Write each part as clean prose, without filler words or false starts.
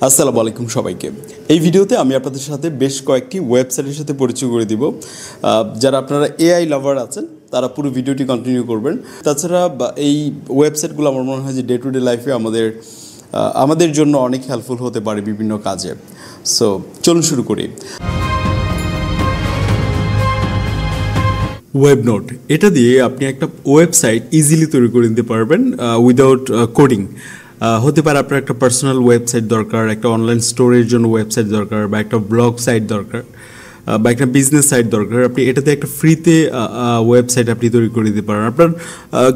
আসসালামু আলাইকুম সবাইকে। এই ভিডিওতে আমি আপনাদের সাথে বেশ কয়েকটি ওয়েবসাইটের সাথে পরিচয় করে দিব। যারা আপনারা এআই লাভার আছেন তারা পুরো ভিডিওটি কন্টিনিউ করবেন। তাছাড়া এই ওয়েবসাইটগুলো আমার মনে হয় যে ডে টু ডে লাইফে আমাদের জন্য অনেক হেল্পফুল হতে পারে বিভিন্ন কাজে। সো চলুন শুরু করি। ওয়েব নোট, এটা দিয়ে আপনি একটা ওয়েবসাইট ইজিলি তৈরি করে নিতে পারবেন উইদাউট কোডিং। হতে পারে আপনার একটা পার্সোনাল ওয়েবসাইট দরকার, একটা অনলাইন স্টোরের জন্য ওয়েবসাইট দরকার, বা একটা ব্লগ সাইট দরকার, বা একটা বিজনেস সাইট দরকার। আপনি এটাতে একটা ফ্রিতে ওয়েবসাইট আপনি তৈরি করে দিতে পারেন। আপনার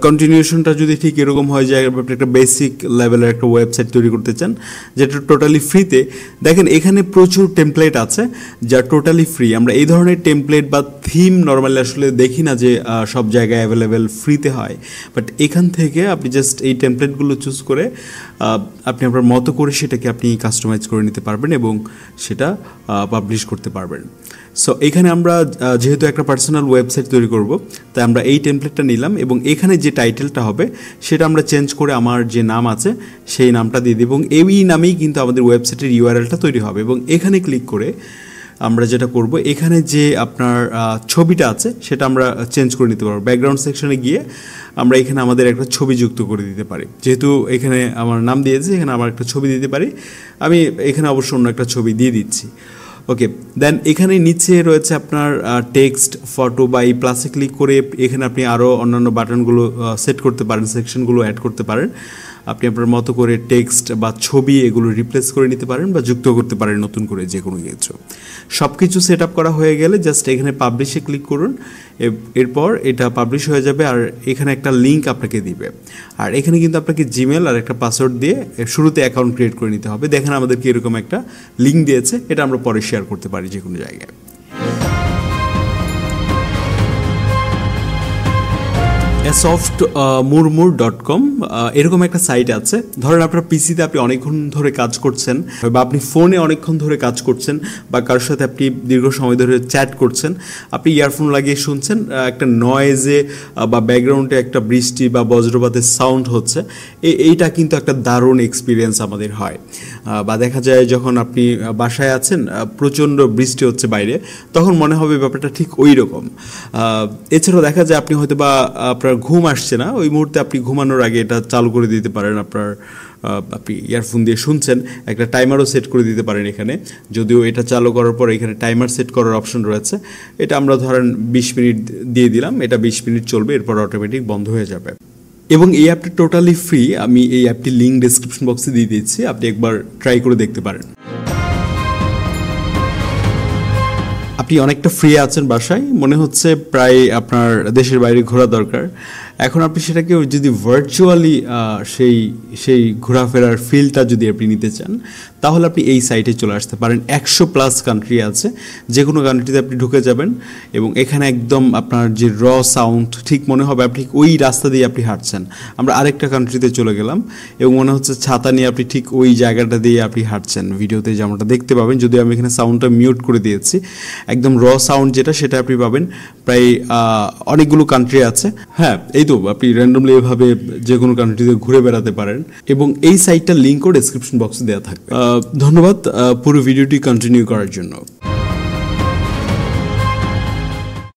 কন্টিনিউশনটা যদি ঠিক এরকম হয় যে আপনি একটা বেসিক লেভেলের একটা ওয়েবসাইট তৈরি করতে চান যেটা টোটালি ফ্রিতে, দেখেন এখানে প্রচুর টেমপ্লেট আছে যা টোটালি ফ্রি। আমরা এই ধরনের টেমপ্লেট বা থিম নর্মালি আসলে দেখি না যে সব জায়গায় অ্যাভেলেবেল ফ্রিতে হয়, বাট এখান থেকে আপনি জাস্ট এই টেমপ্লেটগুলো চুজ করে আপনি আপনার মতো করে সেটাকে আপনি কাস্টমাইজ করে নিতে পারবেন এবং সেটা পাবলিশ করতে পারবেন। সো এখানে আমরা যেহেতু একটা পার্সোনাল ওয়েবসাইট তৈরি করব, তাই আমরা এই টেমপ্লেটটা নিলাম এবং এখানে যে টাইটেলটা হবে সেটা আমরা চেঞ্জ করে আমার যে নাম আছে সেই নামটা দিয়ে দিই এবং এই নামেই কিন্তু আমাদের ওয়েবসাইটের ইউআরএলটা তৈরি হবে। এবং এখানে ক্লিক করে আমরা যেটা করব, এখানে যে আপনার ছবিটা আছে সেটা আমরা চেঞ্জ করে নিতে পারবো। ব্যাকগ্রাউন্ড সেকশনে গিয়ে আমরা এখানে আমাদের একটা ছবি যুক্ত করে দিতে পারি। যেহেতু এখানে আমার নাম দিয়েছে, এখানে আমার একটা ছবি দিতে পারি। আমি এখানে অবশ্য অন্য একটা ছবি দিয়ে দিচ্ছি। ওকে, দেন এখানে নিচে রয়েছে আপনার টেক্সট, ফটো, বা এই প্লাসে ক্লিক করে এখানে আপনি আরও অন্যান্য বাটনগুলো সেট করতে পারেন, সেকশনগুলো অ্যাড করতে পারেন। আপনি আপনার মতো করে টেক্সট বা ছবি এগুলো রিপ্লেস করে নিতে পারেন বা যুক্ত করতে পারেন নতুন করে যে কোনো কিছু। সব কিছু সেট আপ করা হয়ে গেলে জাস্ট এখানে পাবলিশে ক্লিক করুন। এরপর এটা পাবলিশ হয়ে যাবে আর এখানে একটা লিঙ্ক আপনাকে দিবে। আর এখানে কিন্তু আপনাকে জিমেল আর একটা পাসওয়ার্ড দিয়ে শুরুতে অ্যাকাউন্ট ক্রিয়েট করে নিতে হবে। দেখেন আমাদেরকে এরকম একটা লিঙ্ক দিয়েছে, এটা আমরা পরে শেয়ার করতে পারি যে কোনো জায়গায়। softmurmur.com এরকম একটা সাইট আছে। ধরেন আপনার পিসিতে আপনি অনেকক্ষণ ধরে কাজ করছেন, বা আপনি ফোনে অনেকক্ষণ ধরে কাজ করছেন, বা কারোর সাথে আপনি দীর্ঘ সময় ধরে চ্যাট করছেন, আপনি ইয়ারফোন লাগিয়ে শুনছেন, একটা নয়েজে বা ব্যাকগ্রাউন্ডে একটা বৃষ্টি বা বজ্রপাতের সাউন্ড হচ্ছে, এইটা কিন্তু একটা দারুণ এক্সপিরিয়েন্স আমাদের হয়। বা দেখা যায় যখন আপনি বাসায় আছেন, প্রচণ্ড বৃষ্টি হচ্ছে বাইরে, তখন মনে হবে ব্যাপারটা ঠিক ওই রকম। এছাড়াও দেখা যায় আপনি হয়তো বা আপনার ঘুম আসছে না, ওই মুহূর্তে আপনি ঘুমানোর আগে এটা চালু করে দিতে পারেন। আপনি ইয়ারফোন দিয়ে শুনছেন, একটা টাইমারও সেট করে দিতে পারেন এখানে। যদিও এটা চালু করার পর এখানে টাইমার সেট করার অপশন রয়েছে। এটা আমরা ধরেন 20 মিনিট দিয়ে দিলাম, এটা 20 মিনিট চলবে, এরপর অটোমেটিক বন্ধ হয়ে যাবে। এবং এই অ্যাপটা টোটালি ফ্রি। আমি এই অ্যাপটির লিঙ্ক ডেসক্রিপশন বক্সে দিয়ে দিচ্ছি, আপনি একবার ট্রাই করে দেখতে পারেন। আপনি অনেকটা ফ্রি আছেন বাসায়, মনে হচ্ছে প্রায় আপনার দেশের বাইরে ঘোরা দরকার। এখন আপনি সেটাকে যদি ভার্চুয়ালি সেই ঘোরাফেরার ফিলটা যদি আপনি নিতে চান, তাহলে আপনি এই সাইটে চলে আসতে পারেন। 100+ কান্ট্রি আছে, যে কোনো কান্ট্রিতে আপনি ঢুকে যাবেন এবং এখানে একদম আপনার যে সাউন্ড ঠিক মনে হবে আপনি ওই রাস্তা দিয়ে আপনি হাঁটছেন। আমরা আরেকটা কান্ট্রিতে চলে গেলাম এবং মনে হচ্ছে ছাতা নিয়ে আপনি ঠিক ওই জায়গাটা দিয়ে আপনি হাঁটছেন। ভিডিওতে যেমনটা দেখতে পাবেন, যদিও আমি এখানে সাউন্ডটা মিউট করে দিয়েছি, একদম সাউন্ড যেটা সেটা আপনি পাবেন। প্রায় অনেকগুলো কান্ট্রি আছে। হ্যাঁ, এই তো আপনি র্যান্ডমলি এভাবে যে কোনো কান্ট্রিতে ঘুরে বেড়াতে পারেন এবং এই সাইটটার লিঙ্কও ডেসক্রিপশন বক্সে দেওয়া থাকবে। ধন্যবাদ পুরো ভিডিওটি কন্টিনিউ করার জন্য।